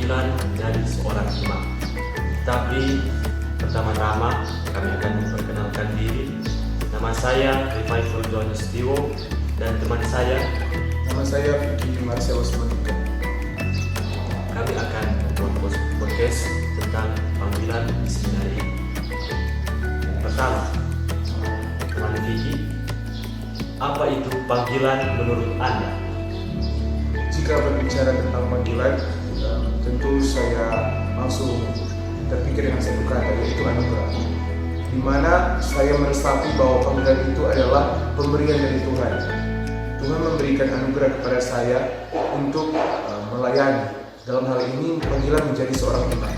panggilan menjadi seorang imam. Tapi pertama-tama kami akan memperkenalkan diri. Nama saya Rifaiful Johannes Tiwo dan teman saya. Nama saya Vicky Marcellus Matika. Kami akan membuat podcast tentang panggilan di seminari ini. Yang pertama, teman Vicky, apa itu panggilan menurut Anda? Jika berbicara tentang panggilan, tentu saya langsung terpikir dengan satu kata, yaitu anugerah. Di mana saya meresapi bahwa panggilan itu adalah pemberian dari Tuhan. Tuhan memberikan anugerah kepada saya untuk melayani. Dalam hal ini panggilan menjadi seorang imam.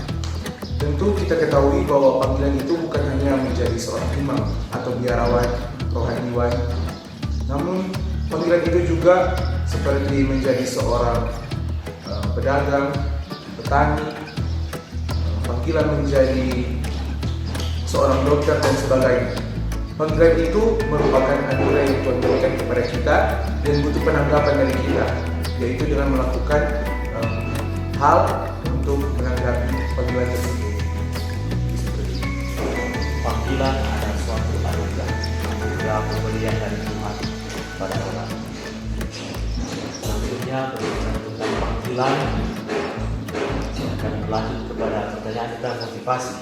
Tentu kita ketahui bahwa panggilan itu bukan hanya menjadi seorang imam atau biarawan, rohaniwan. Namun panggilan itu juga seperti menjadi seorang pedagang, petani, panggilan menjadi seorang dokter dan sebagainya. Panggilan itu merupakan anugerah yang Tuhan berikan kepada kita dan butuh penanggapan dari kita, yaitu dengan melakukan hal untuk menanggapi panggilan tersebut. Panggilan adalah suatu anugerah pemberian dari Tuhan pada orang. Selanjutnya berbicara tentang panggilan, akan berlanjut kepada pertanyaan tentang motivasi.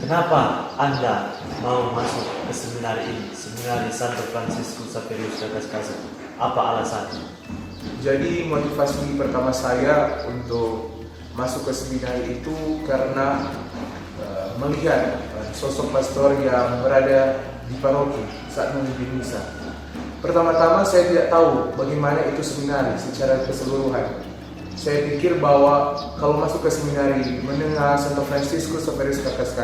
Kenapa Anda mau masuk ke seminari ini, Seminari Santo Fransiskus Xaverius Gagas? Apa alasannya? Jadi motivasi pertama saya untuk masuk ke seminari itu karena melihat sosok pastor yang berada di paroki saat memimpin misa. Pertama-tama saya tidak tahu bagaimana itu seminari secara keseluruhan. Saya pikir bahwa kalau masuk ke seminari menengah Santo Fransiskus Xaverius Gagas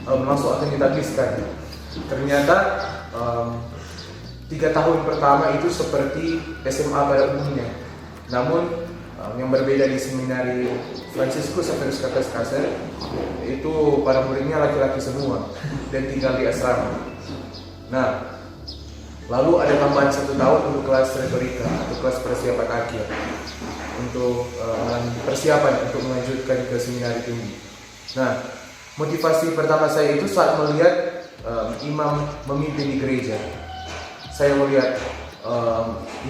langsung akan ditabiskan. Ternyata 3 tahun pertama itu seperti SMA pada umumnya. Namun yang berbeda di seminari Fransiskus Xaverius Gagas itu para muridnya laki-laki semua dan tinggal di asrama. Nah, lalu ada tambahan 1 tahun untuk kelas retorika atau kelas persiapan akhir untuk persiapan untuk melanjutkan ke seminari tinggi. Nah, motivasi pertama saya itu saat melihat imam memimpin di gereja. Saya melihat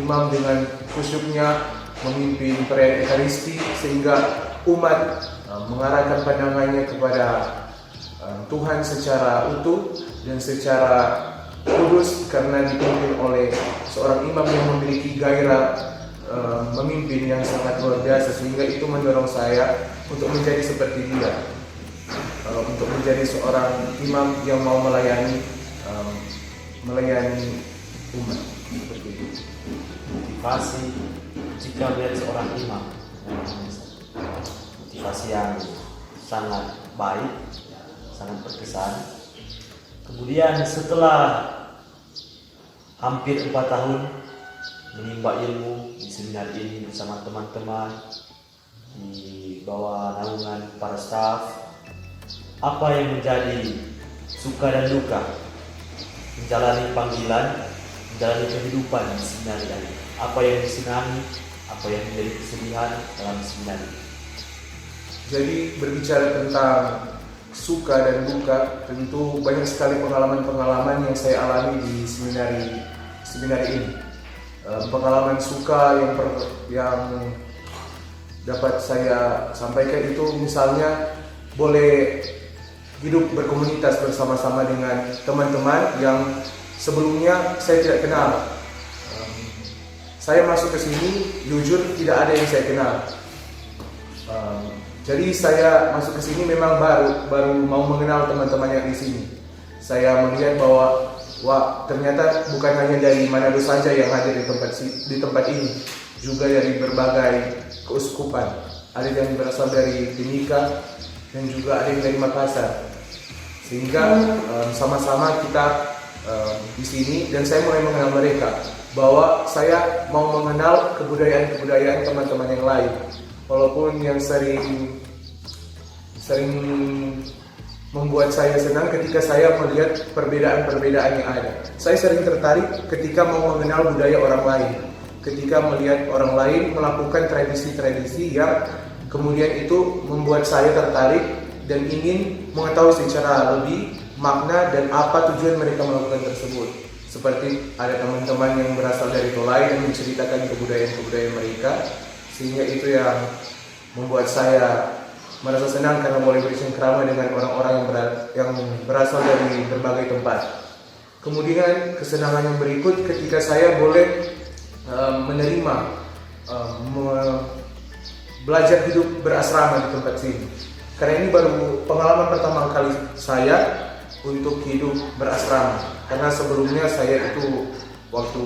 imam dengan khusyuknya memimpin perayaan Ekaristi sehingga umat mengarahkan pandangannya kepada Tuhan secara utuh dan secara kudus karena dipimpin oleh seorang imam yang memiliki gairah memimpin yang sangat luar biasa, sehingga itu mendorong saya untuk menjadi seperti dia, untuk menjadi seorang imam yang mau melayani umat. Seperti itu. Motivasi jika melihat seorang imam, motivasi yang sangat baik, sangat berkesan. Kemudian setelah hampir 4 tahun menimba ilmu di seminari ini bersama teman-teman di bawah naungan para staf, apa yang menjadi suka dan duka menjalani panggilan, menjalani kehidupan di seminari ini? Apa yang disenangi, apa yang menjadi kesedihan dalam seminari? Jadi berbicara tentang suka dan duka, tentu banyak sekali pengalaman-pengalaman yang saya alami di seminari ini. Pengalaman suka yang dapat saya sampaikan itu misalnya boleh hidup berkomunitas bersama-sama dengan teman-teman yang sebelumnya saya tidak kenal. Saya masuk ke sini jujur tidak ada yang saya kenal. Jadi saya masuk ke sini memang baru mau mengenal teman-teman yang di sini. Saya melihat bahwa ternyata bukan hanya dari Manado saja yang hadir di tempat ini, juga dari berbagai keuskupan. Ada yang berasal dari Timika dan juga ada yang dari Makassar. Sehingga sama-sama kita di sini dan saya mulai mengenal mereka, bahwa saya mau mengenal kebudayaan teman-teman yang lain. Walaupun yang sering membuat saya senang ketika saya melihat perbedaan-perbedaan yang ada. Saya sering tertarik ketika mau mengenal budaya orang lain, ketika melihat orang lain melakukan tradisi-tradisi yang Kemudian itu membuat saya tertarik dan ingin mengetahui secara lebih makna dan apa tujuan mereka melakukan tersebut. Seperti ada teman-teman yang berasal dari Tolai dan menceritakan kebudayaan-kebudayaan mereka, sehingga itu yang membuat saya merasa senang karena boleh bercengkrama dengan orang-orang yang berasal dari berbagai tempat. Kemudian kesenangan yang berikut ketika saya boleh menerima belajar hidup berasrama di tempat sini. Karena ini baru pengalaman pertama kali saya untuk hidup berasrama. Karena sebelumnya saya itu waktu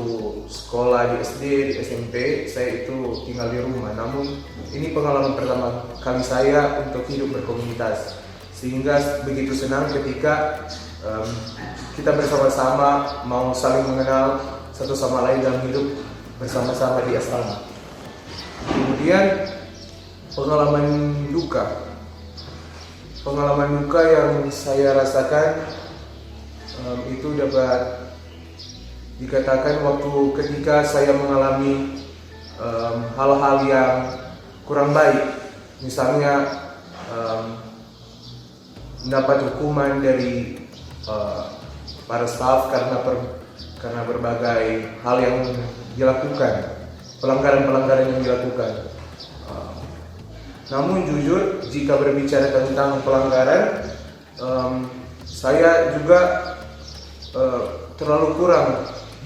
sekolah di SD, di SMP, saya itu tinggal di rumah. Namun ini pengalaman pertama kali saya untuk hidup berkomunitas. Sehingga begitu senang ketika kita bersama-sama mau saling mengenal satu sama lain dalam hidup bersama-sama di asrama. Kemudian pengalaman duka yang saya rasakan itu dapat dikatakan waktu ketika saya mengalami hal-hal yang kurang baik, misalnya mendapat hukuman dari para staf karena berbagai hal yang dilakukan, pelanggaran-pelanggaran yang dilakukan. Namun jujur, jika berbicara tentang pelanggaran, saya juga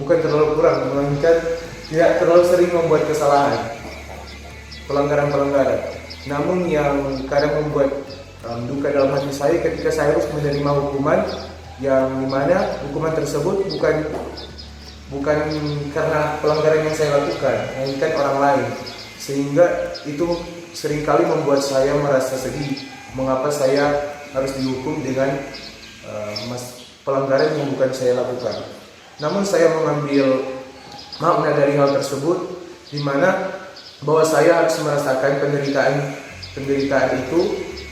bukan terlalu kurang, melainkan tidak terlalu sering membuat kesalahan, pelanggaran-pelanggaran. Namun yang kadang membuat duka dalam hati saya ketika saya harus menerima hukuman yang dimana hukuman tersebut bukan karena pelanggaran yang saya lakukan, melainkan orang lain, sehingga itu seringkali membuat saya merasa sedih mengapa saya harus dihukum dengan pelanggaran yang bukan saya lakukan. Namun saya mengambil makna dari hal tersebut, di mana bahwa saya harus merasakan penderitaan itu,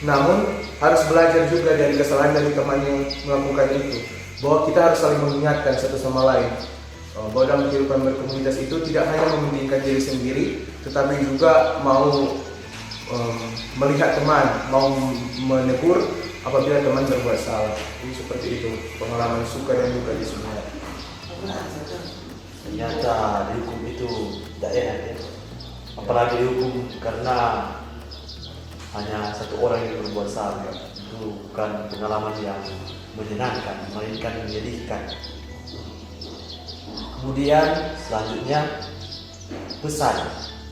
namun harus belajar juga dari kesalahan dari teman yang melakukan itu, bahwa kita harus saling mengingatkan satu sama lain, bahwa dalam kehidupan berkomunitas itu tidak hanya mementingkan diri sendiri, tetapi juga mau melihat teman, mau menegur apabila teman berbuat salah. Jadi seperti itu pengalaman suka dan duka di sini. Ternyata dihukum itu tidak enak ya. Apalagi dihukum karena hanya satu orang yang berbuat salah. Itu bukan pengalaman yang menyenangkan, melainkan menyedihkan. Kemudian selanjutnya pesan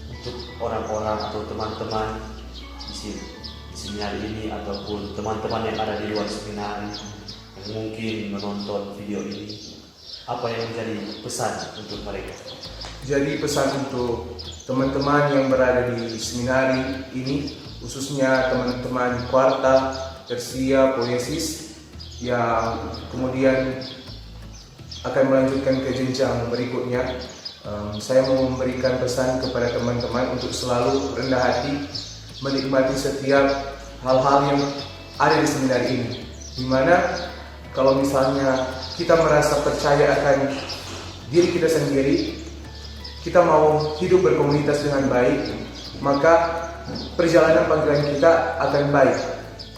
untuk orang-orang atau teman-teman di seminari ini ataupun teman-teman yang ada di luar seminari yang mungkin menonton video ini, apa yang menjadi pesan untuk mereka? Jadi pesan untuk teman-teman yang berada di seminari ini, khususnya teman-teman Quarta, Tersia, Poiesis yang kemudian akan melanjutkan ke jenjang berikutnya, saya mau memberikan pesan kepada teman-teman untuk selalu rendah hati menikmati setiap hal-hal yang ada di seminari ini. Dimana kalau misalnya kita merasa percaya akan diri kita sendiri, kita mau hidup berkomunitas dengan baik, maka perjalanan panggilan kita akan baik.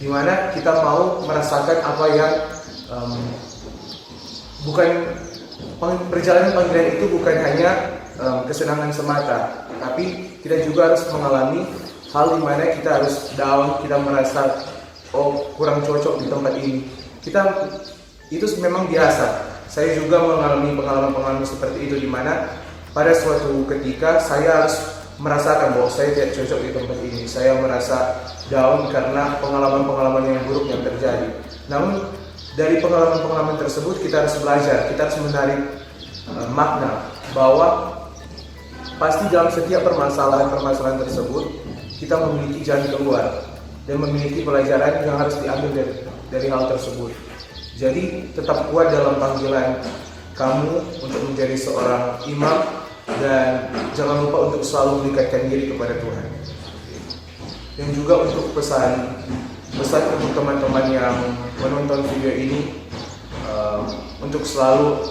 Dimana kita mau merasakan apa yang perjalanan panggilan itu bukan hanya kesenangan semata, tapi kita juga harus mengalami hal di mana kita harus down, kita merasa kurang cocok di tempat ini. Itu memang biasa. Saya juga mengalami pengalaman-pengalaman seperti itu, di mana pada suatu ketika saya harus merasakan bahwa saya tidak cocok di tempat ini. Saya merasa down karena pengalaman-pengalaman yang buruk yang terjadi. Namun dari pengalaman-pengalaman tersebut kita harus belajar, kita harus menarik makna bahwa pasti dalam setiap permasalahan tersebut kita memiliki jalan keluar dan memiliki pelajaran yang harus diambil dari hal tersebut. Jadi tetap kuat dalam panggilan kamu untuk menjadi seorang imam, dan jangan lupa untuk selalu mendekatkan diri kepada Tuhan. Dan juga untuk pesan untuk teman-teman yang menonton video ini, untuk selalu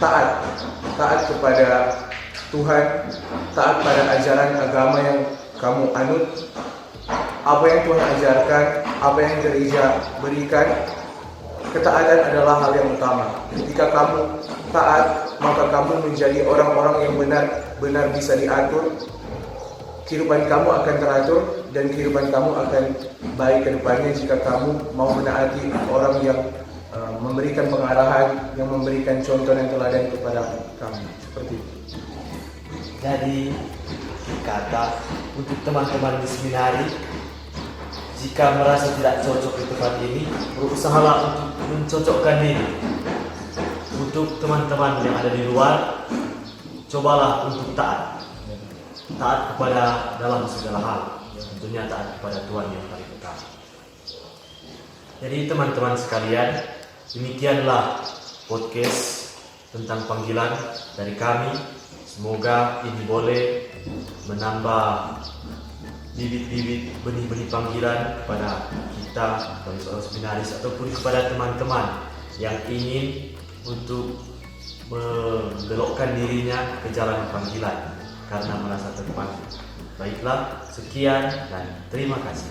taat kepada Tuhan, taat pada ajaran agama yang kamu anut, apa yang Tuhan ajarkan, apa yang gereja berikan, ketaatan adalah hal yang utama. Ketika kamu taat, maka kamu menjadi orang-orang yang benar-benar bisa diatur. Kehidupan kamu akan teratur dan kehidupan kamu akan baik ke depannya jika kamu mau menaati orang yang memberikan pengarahan, yang memberikan contoh dan teladan kepada kamu. Seperti itu. Jadi kata untuk teman-teman di seminari, jika merasa tidak cocok di tempat ini, berusahalah untuk mencocokkan diri. Untuk teman-teman yang ada di luar, cobalah untuk taat kepada dalam segala hal, tentunya taat kepada Tuhan yang paling utama. Jadi teman-teman sekalian, demikianlah podcast tentang panggilan dari kami. Semoga ini boleh menambah bibit-bibit benih-benih panggilan kepada kita sebagai seorang seminaris ataupun kepada teman-teman yang ingin untuk membelokkan dirinya ke jalan panggilan karena merasa terpanggil. Baiklah, sekian dan terima kasih.